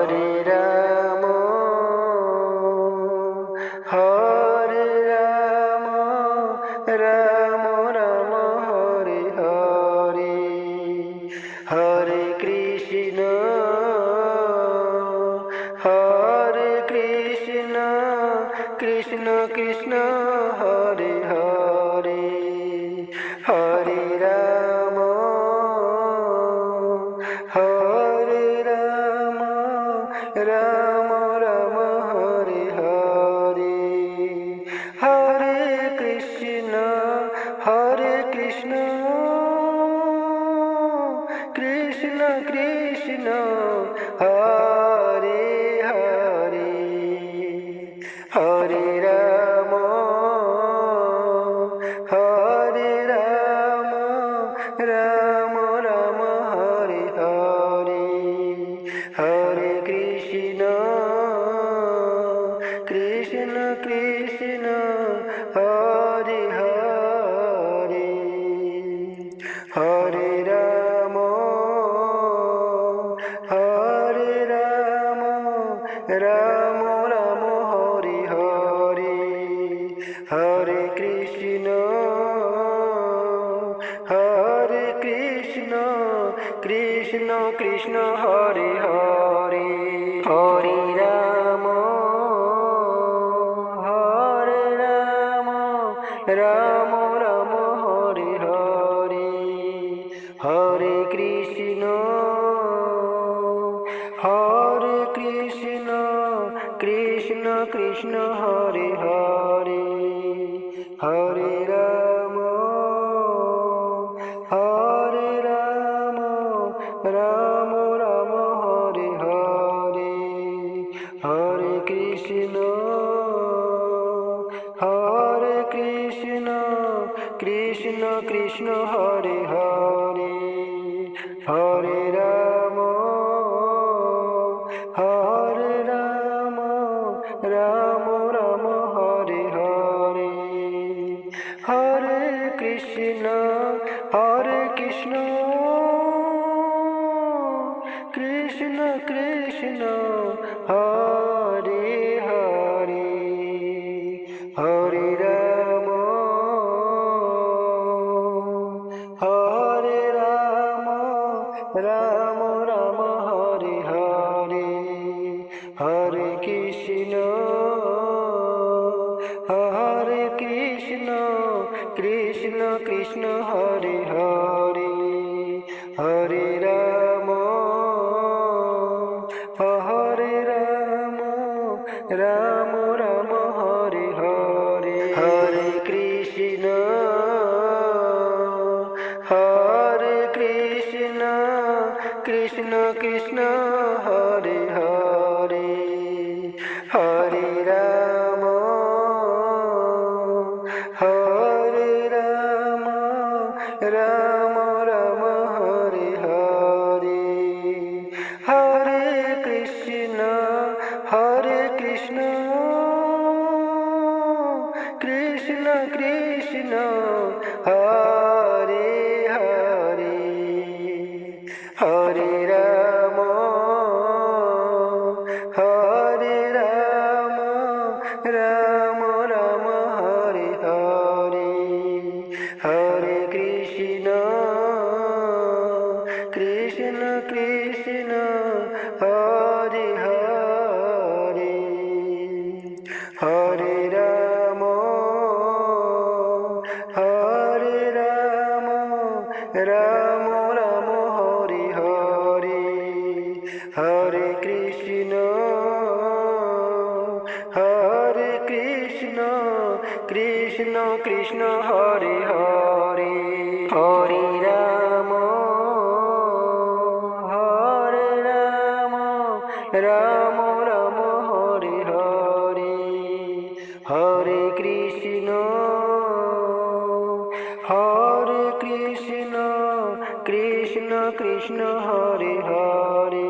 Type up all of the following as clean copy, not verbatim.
Hare Ram Hare Ram Ram Ram Hare Hare Hare Krishna Krishna Krishna Hare Hare Hare Ram Ram Ram Hare Hare Hare Krishna Krishna Krishna Hare Hare Hare Ram Ram Ram Hare Hare Hare Krishna Krishna Hare Hare Hare Ram Ram Ram Hare Hare Hare Krishna Krishna Krishna Hare Hare Hare Ram Ram Ram Hare Hare Hare Krishna Krishna Krishna Hare Hare Hare Ram Ram Ram Hare Hare Hare Krishna Krishna Krishna Hare Hare Hare Ram Ram Ram Hare Hare Hare Krishna Krishna Krishna Hare Hare Hare Ram Ram Ram Hare Hare Hare Krishna Krishna Krishna Hare Hare Hare Ram Ram Ram Hare Hare Hare Krishna Krishna Krishna Hare Hare Hare Ram Ram Ram Hare Hare Hare Krishna Krishna Krishna Hare Hare Hare Ram Ram Ram Hare Hare Hare Krishna Krishna Hare Hare Hare Ram Ram Ram Hare Hare Hare Krishna Krishna Krishna Hare Hare Hare Ram Ram Ram Hare Hare Hare Krishna Krishna Krishna Hare Hare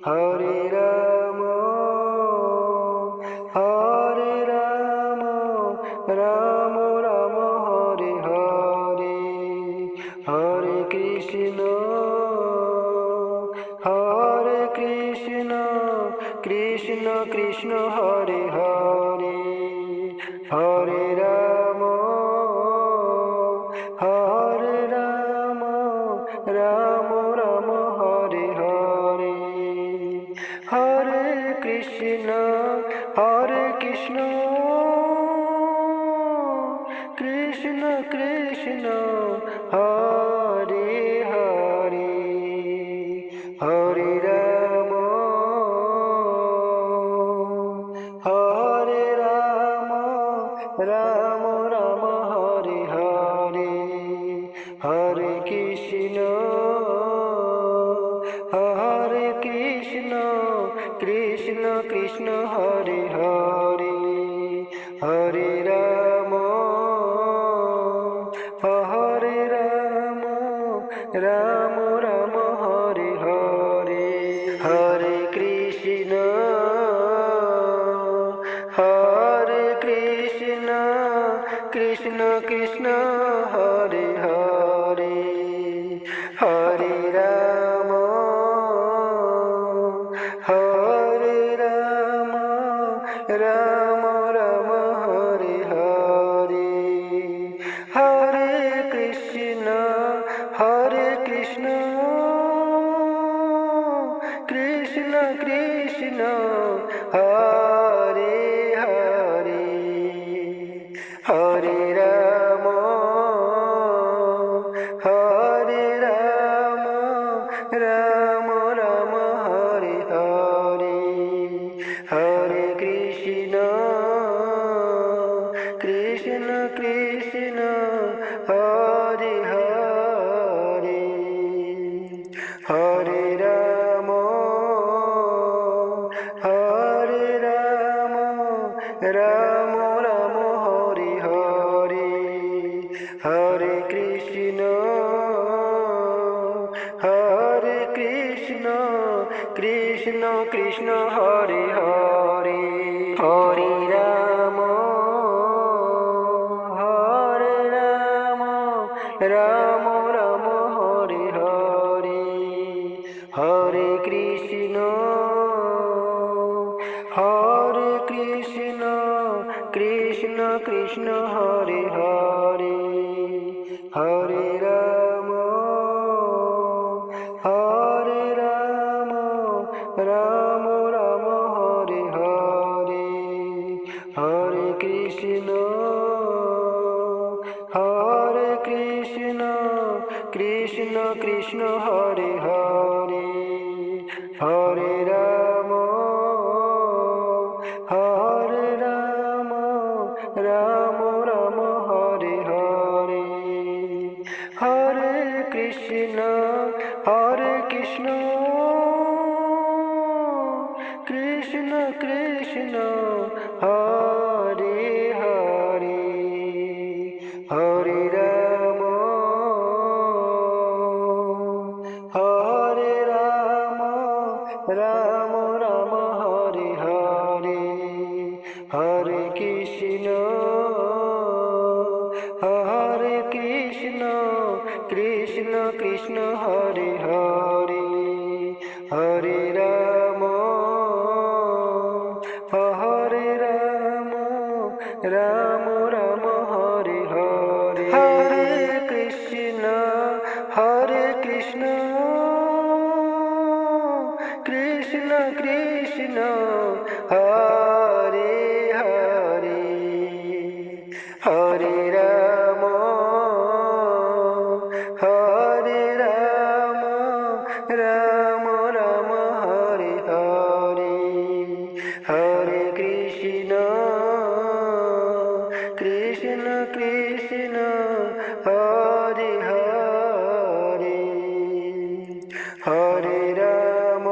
Hare Ram Ram Ram Hare Hare Hare Krishna Krishna Krishna Hare Hare Hare Ram Hare Ram Ram Ram Hare Hare Hare Krishna Krishna Krishna Hare Hare Hare Ram Ram Ram Hare Hare Hare Krishna Krishna Krishna Hare Hare Hare Ram Ram Ram Hare Hare Hare Krishna Krishna Krishna Hare Hare Hare Ram Ram Ram Hare Hare Hare Krishna Krishna Krishna Hare Hare Hare Ram Ram Ram Hare Hare Hare Krishna Krishna Hare Hare Hare Ram Ram Ram Hare Hare Hare Krishna Krishna Krishna Hare Hare Hare Ram Ram Ram Hare Hare Hare Krishna Krishna Krishna Hare Hare Hare Ram Ram Ram Hare Hare Hare Krishna Krishna Krishna Hare Hare Hare Ram Ram Ram Hare Hare Hare Krishna Krishna Krishna Hare Hare Hare Ram Ram Ram Hare Hare Hare Krishna Krishna Krishna Hare Hare Hare Ram Ram Ram Hare Hare Hare Krishna Krishna Krishna Hare Hare Hare Ram Ram Ram Hare Hare Hare Krishna Krishna Hare Hare Hare Ram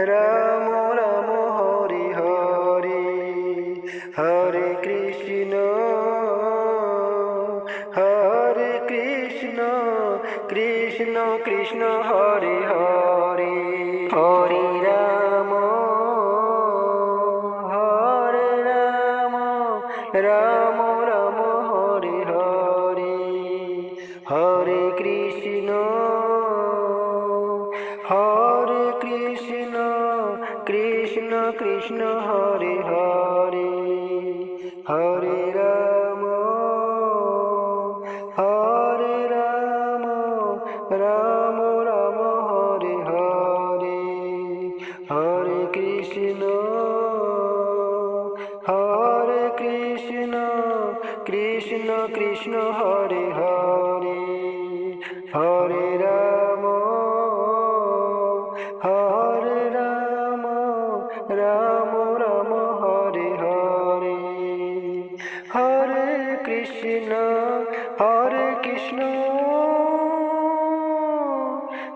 Ram Ram Hare Hare Hare Krishna Krishna Krishna Hare Hare Hare Ram Ram Ram Hare Hare Hare Krishna Krishna Hare Hare Hare Ram Ram Ram Hare Hare Hare Krishna Krishna Krishna Hare Hare Hare Ram Ram Ram Hare Hare Hare Krishna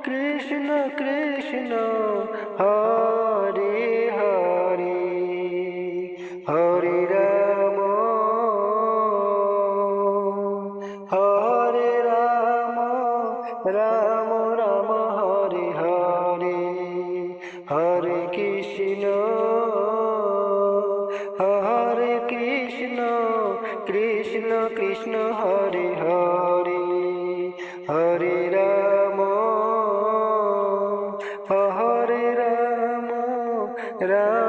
Krishna Krishna Hare Hare Hare Ram Ram Ram Hare Hare Hare Krishna Krishna Krishna Hare Hare Hare Ram Ram